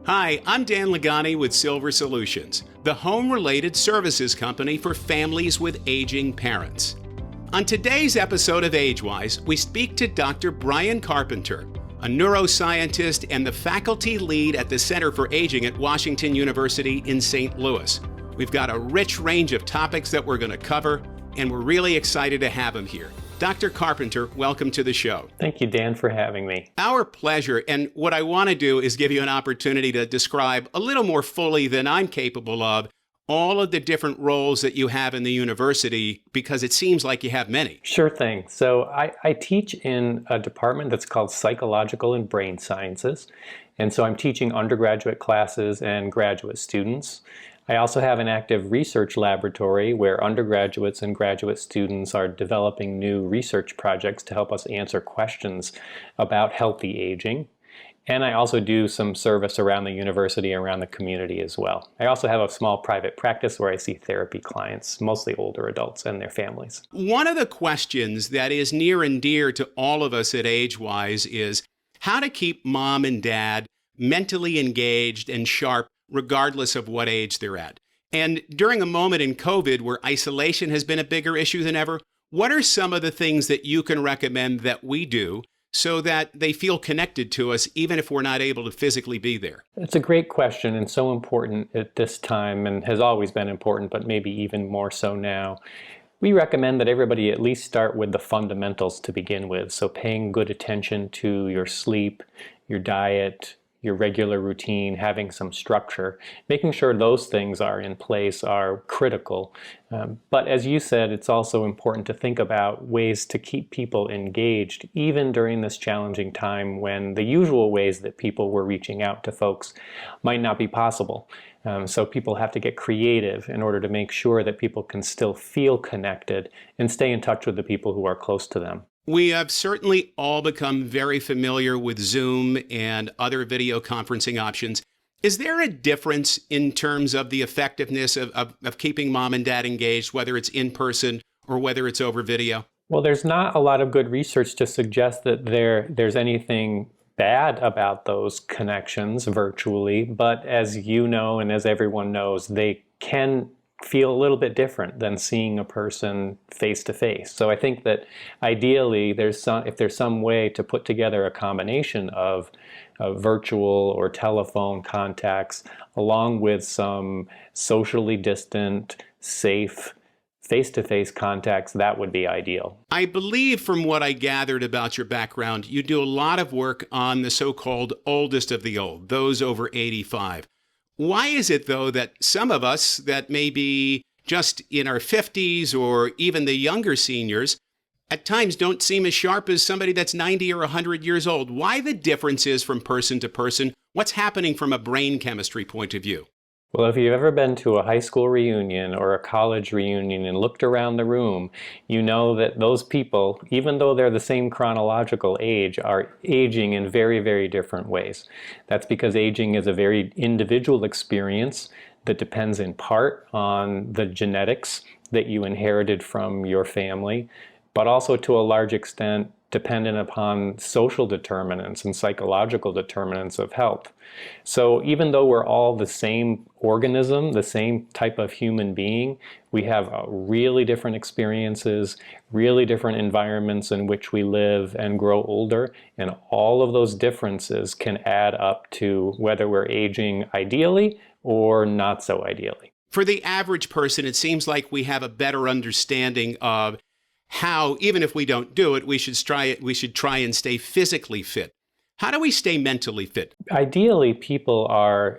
Hi, I'm Dan Lagani with Silver Solutions, the home-related services company for families with aging parents. On today's episode of AgeWise, we speak to Dr. Brian Carpenter, a neuroscientist and the faculty lead at the Center for Aging at Washington University in St. Louis. We've got a rich range of topics that we're going to cover, and we're really excited to have him here. Dr. Carpenter, welcome to the show. Thank you, Dan, for having me. Our pleasure. And what I want to do is give you an opportunity to describe a little more fully than I'm capable of all of the different roles that you have in the university, because it seems like you have many. Sure thing. So I teach in a department that's called Psychological and Brain Sciences. And so I'm teaching undergraduate classes and graduate students. I also have an active research laboratory where undergraduates and graduate students are developing new research projects to help us answer questions about healthy aging. And I also do some service around the university, around the community as well. I also have a small private practice where I see therapy clients, mostly older adults and their families. One of the questions that is near and dear to all of us at AgeWise is how to keep mom and dad mentally engaged and sharp regardless of what age they're at. And during a moment in COVID where isolation has been a bigger issue than ever, what are some of the things that you can recommend that we do so that they feel connected to us even if we're not able to physically be there? It's a great question and so important at this time, and has always been important, but maybe even more so now. We recommend that everybody at least start with the fundamentals to begin with. So paying good attention to your sleep, your diet, your regular routine, having some structure, making sure those things are in place are critical. But as you said, it's also important to think about ways to keep people engaged, even during this challenging time when the usual ways that people were reaching out to folks might not be possible. So people have to get creative in order to make sure that people can still feel connected and stay in touch with the people who are close to them. We have certainly all become very familiar with Zoom and other video conferencing options. Is there a difference in terms of the effectiveness of keeping mom and dad engaged, whether it's in person or whether it's over video? Well, there's not a lot of good research to suggest that there's anything bad about those connections virtually, but as you know and as everyone knows, they can feel a little bit different than seeing a person face to face. So I think that ideally if there's some way to put together a combination of virtual or telephone contacts along with some socially distant, safe face-to-face contacts, that would be ideal. I believe from what I gathered about your background, you do a lot of work on the so-called oldest of the old, those over 85. Why is it, though, that some of us that may be just in our 50s or even the younger seniors at times don't seem as sharp as somebody that's 90 or 100 years old? Why the differences from person to person? What's happening from a brain chemistry point of view? Well, if you've ever been to a high school reunion or a college reunion and looked around the room, you know that those people, even though they're the same chronological age, are aging in very, very different ways. That's because aging is a very individual experience that depends in part on the genetics that you inherited from your family, but also to a large extent dependent upon social determinants and psychological determinants of health. So even though we're all the same organism, the same type of human being, we have really different experiences, really different environments in which we live and grow older, and all of those differences can add up to whether we're aging ideally or not so ideally. For the average person, it seems like we have a better understanding of how, even if we don't do it, we should try and stay physically fit. How do we stay mentally fit? Ideally, people are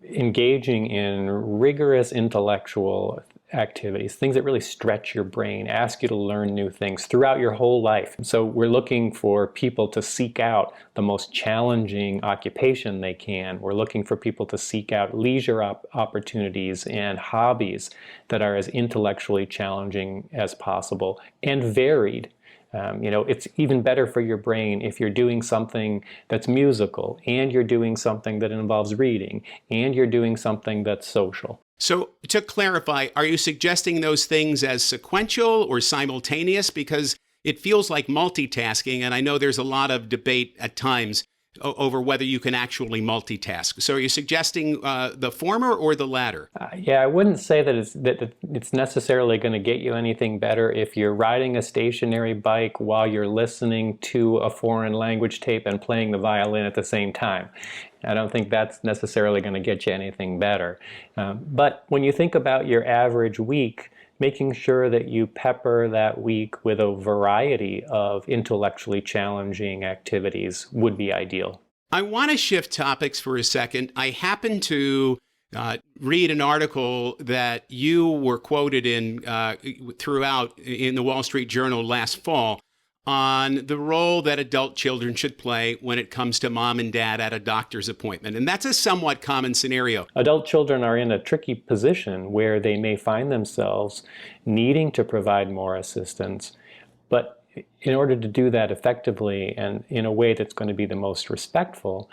engaging in rigorous intellectual activities, things that really stretch your brain, ask you to learn new things throughout your whole life. So we're looking for people to seek out the most challenging occupation they can. We're looking for people to seek out leisure opportunities and hobbies that are as intellectually challenging as possible and varied. It's even better for your brain if you're doing something that's musical and you're doing something that involves reading and you're doing something that's social. So to clarify, are you suggesting those things as sequential or simultaneous? Because it feels like multitasking, and I know there's a lot of debate at times. over whether you can actually multitask. So are you suggesting the former or the latter? Yeah, I wouldn't say that it's necessarily going to get you anything better if you're riding a stationary bike while you're listening to a foreign language tape and playing the violin at the same time. I don't think that's necessarily going to get you anything better. But when you think about your average week, making sure that you pepper that week with a variety of intellectually challenging activities would be ideal. I want to shift topics for a second. I happened to read an article that you were quoted in throughout in the Wall Street Journal last fall on the role that adult children should play when it comes to mom and dad at a doctor's appointment. And that's a somewhat common scenario. Adult children are in a tricky position where they may find themselves needing to provide more assistance, but in order to do that effectively and in a way that's going to be the most respectful,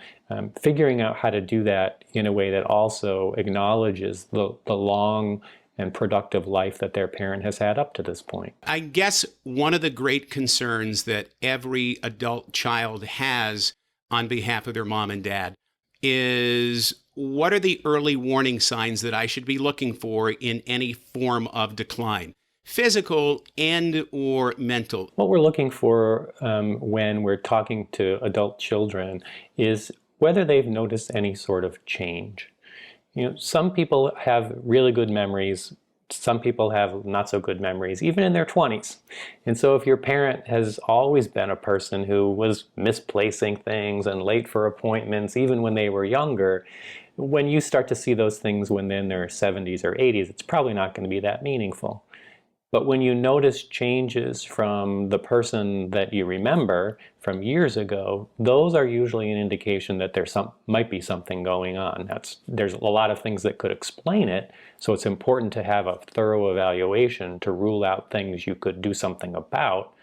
figuring out how to do that in a way that also acknowledges the long and productive life that their parent has had up to this point. I guess one of the great concerns that every adult child has on behalf of their mom and dad is, what are the early warning signs that I should be looking for in any form of decline? Physical and or mental. What we're looking for when we're talking to adult children is whether they've noticed any sort of change. You know, some people have really good memories. Some people have not so good memories, even in their 20s. And so if your parent has always been a person who was misplacing things and late for appointments, even when they were younger, when you start to see those things when they're in their 70s or 80s, it's probably not going to be that meaningful. But when you notice changes from the person that you remember from years ago, those are usually an indication that might be something going on. There's a lot of things that could explain it, so it's important to have a thorough evaluation to rule out things you could do something about.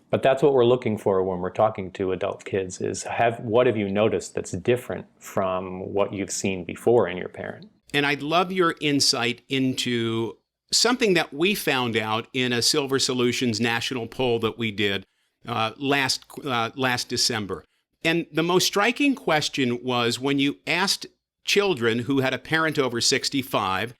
But that's what we're looking for when we're talking to adult kids is what have you noticed that's different from what you've seen before in your parent? And I'd love your insight into something that we found out in a Silver Solutions national poll that we did last December. And the most striking question was when you asked children who had a parent over 65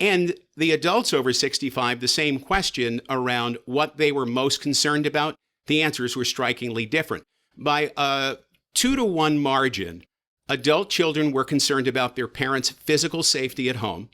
and the adults over 65 the same question around what they were most concerned about, the answers were strikingly different. By a 2-to-1 margin, adult children were concerned about their parents' physical safety at home.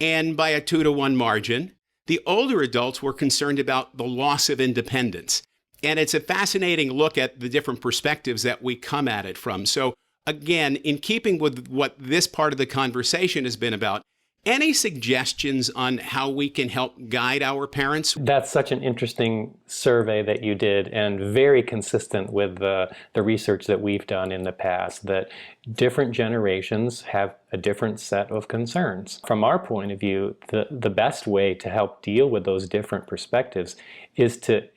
And by a 2-to-1 margin, the older adults were concerned about the loss of independence. And it's a fascinating look at the different perspectives that we come at it from. So again, in keeping with what this part of the conversation has been about, any suggestions on how we can help guide our parents? That's such an interesting survey that you did and very consistent with the research that we've done in the past, that different generations have a different set of concerns. From our point of view, the best way to help deal with those different perspectives is to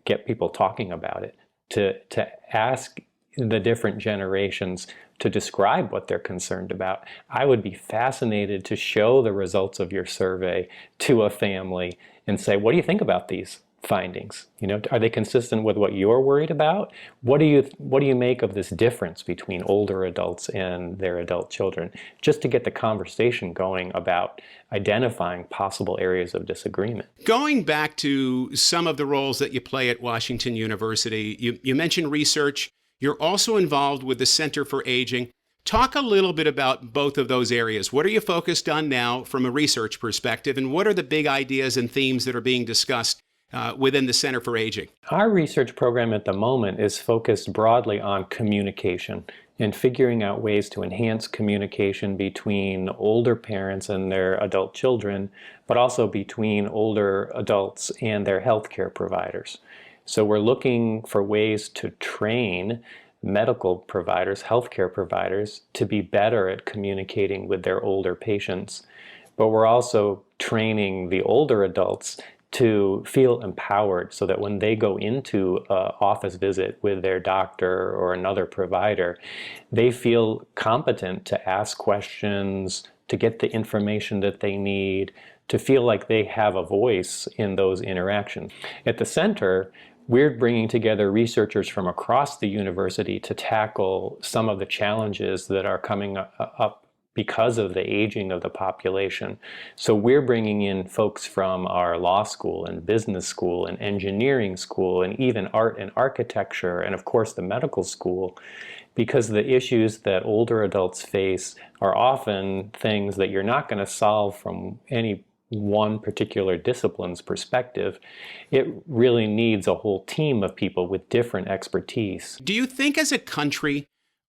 get people talking about it, to ask the different generations to describe what they're concerned about. I would be fascinated to show the results of your survey to a family and say, what do you think about these findings? You know, are they consistent with what you're worried about? What do you make of this difference between older adults and their adult children? Just to get the conversation going about identifying possible areas of disagreement. Going back to some of the roles that you play at Washington University, you mentioned research. You're also involved with the Center for Aging. Talk a little bit about both of those areas. What are you focused on now from a research perspective, and what are the big ideas and themes that are being discussed within the Center for Aging? Our research program at the moment is focused broadly on communication and figuring out ways to enhance communication between older parents and their adult children, but also between older adults and their healthcare providers. So we're looking for ways to train medical providers, healthcare providers, to be better at communicating with their older patients. But we're also training the older adults to feel empowered so that when they go into an office visit with their doctor or another provider, they feel competent to ask questions, to get the information that they need, to feel like they have a voice in those interactions. At the center, we're bringing together researchers from across the university to tackle some of the challenges that are coming up because of the aging of the population. So we're bringing in folks from our law school and business school and engineering school and even art and architecture and of course the medical school, because the issues that older adults face are often things that you're not going to solve from any one particular discipline's perspective. It really needs a whole team of people with different expertise. Do you think as a country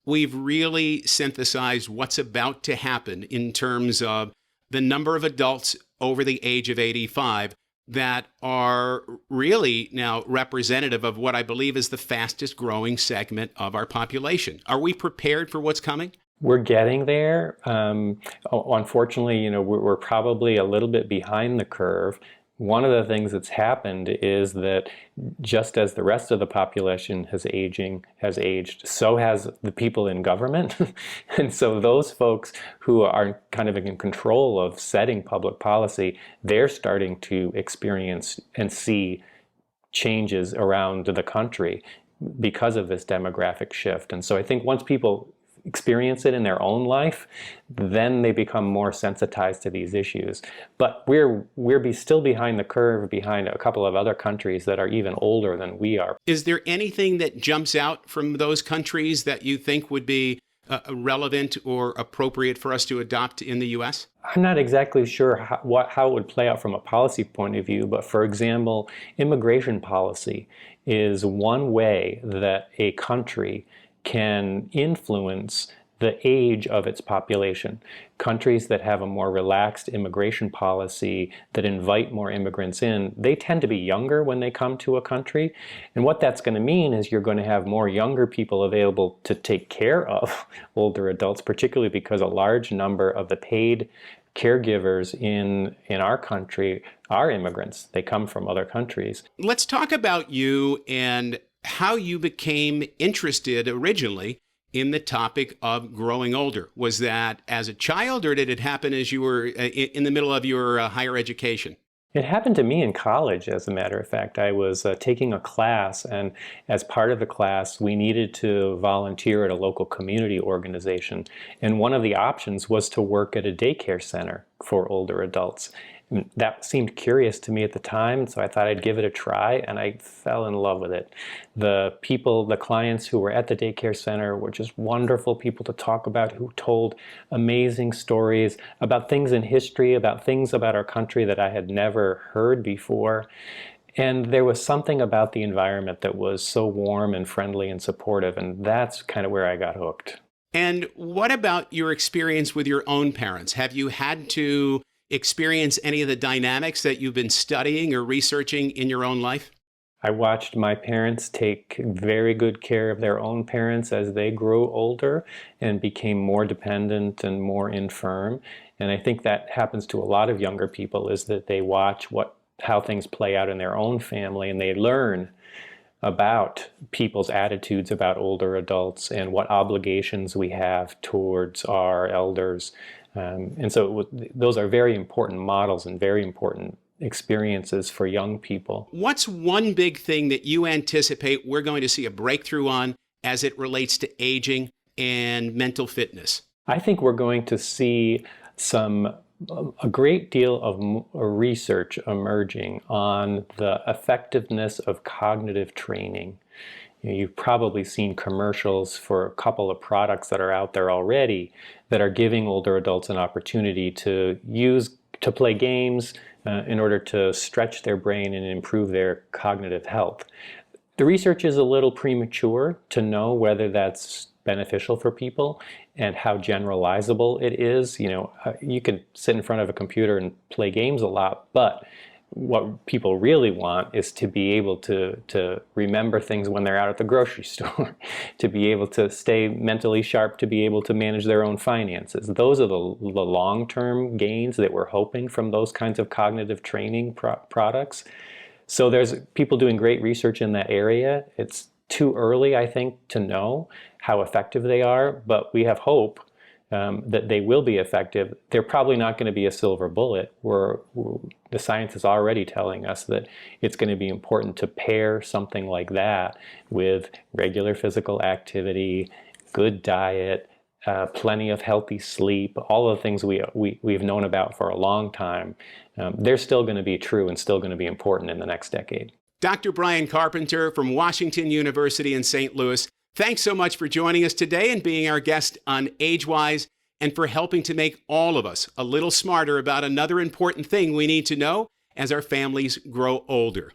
we've really synthesized what's about to happen in terms of the number of adults over the age of 85 that are really now representative of what I believe is the fastest growing segment of our population? Are we prepared for what's coming? We're getting there. Unfortunately, we're probably a little bit behind the curve. One of the things that's happened is that just as the rest of the population has aged, so has the people in government. And so those folks who are kind of in control of setting public policy, they're starting to experience and see changes around the country because of this demographic shift. And so I think once people experience it in their own life, then they become more sensitized to these issues. But we're still behind the curve, behind a couple of other countries that are even older than we are. Is there anything that jumps out from those countries that you think would be relevant or appropriate for us to adopt in the U.S.? I'm not exactly sure how it would play out from a policy point of view, but for example, immigration policy is one way that a country can influence the age of its population. Countries that have a more relaxed immigration policy that invite more immigrants in, they tend to be younger when they come to a country. And what that's going to mean is you're going to have more younger people available to take care of older adults, particularly because a large number of the paid caregivers in our country are immigrants. They come from other countries. Let's talk about you and how you became interested originally in the topic of growing older. Was that as a child, or did it happen as you were in the middle of your higher education? It happened to me in college, as a matter of fact. I was taking a class, and as part of the class, we needed to volunteer at a local community organization. And one of the options was to work at a daycare center for older adults. That seemed curious to me at the time, so I thought I'd give it a try, and I fell in love with it. The clients who were at the daycare center were just wonderful people to talk about, who told amazing stories about things in history, about things about our country that I had never heard before. And there was something about the environment that was so warm and friendly and supportive, and that's kind of where I got hooked. And what about your experience with your own parents? Have you had to experience any of the dynamics that you've been studying or researching in your own life? I watched my parents take very good care of their own parents as they grew older and became more dependent and more infirm. And I think that happens to a lot of younger people, is that they watch how things play out in their own family, and they learn about people's attitudes about older adults and what obligations we have towards our elders. And so those are very important models and very important experiences for young people. What's one big thing that you anticipate we're going to see a breakthrough on as it relates to aging and mental fitness? I think we're going to see a great deal of research emerging on the effectiveness of cognitive training. You've probably seen commercials for a couple of products that are out there already that are giving older adults an opportunity to play games in order to stretch their brain and improve their cognitive health. The research is a little premature to know whether that's beneficial for people and how generalizable it is. You can sit in front of a computer and play games a lot, but what people really want is to be able to remember things when they're out at the grocery store, to be able to stay mentally sharp, to be able to manage their own finances. Those are the long-term gains that we're hoping from those kinds of cognitive training products. So there's people doing great research in that area. It's too early, I think, to know how effective they are, but we have hope that they will be effective, they're probably not going to be a silver bullet. The science is already telling us that it's going to be important to pair something like that with regular physical activity, good diet, plenty of healthy sleep, all of the things we've known about for a long time. They're still going to be true and still going to be important in the next decade. Dr. Brian Carpenter from Washington University in St. Louis, thanks so much for joining us today and being our guest on AgeWise, and for helping to make all of us a little smarter about another important thing we need to know as our families grow older.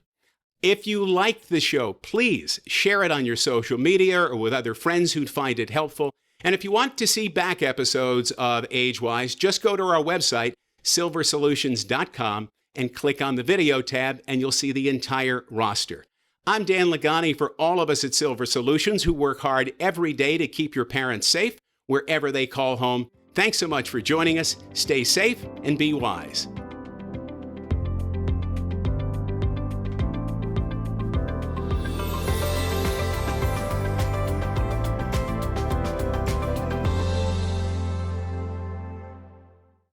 If you liked the show, please share it on your social media or with other friends who'd find it helpful. And if you want to see back episodes of AgeWise, just go to our website, silversolutions.com, and click on the video tab, and you'll see the entire roster. I'm Dan Lagani for all of us at Silver Solutions who work hard every day to keep your parents safe wherever they call home. Thanks so much for joining us. Stay safe and be wise.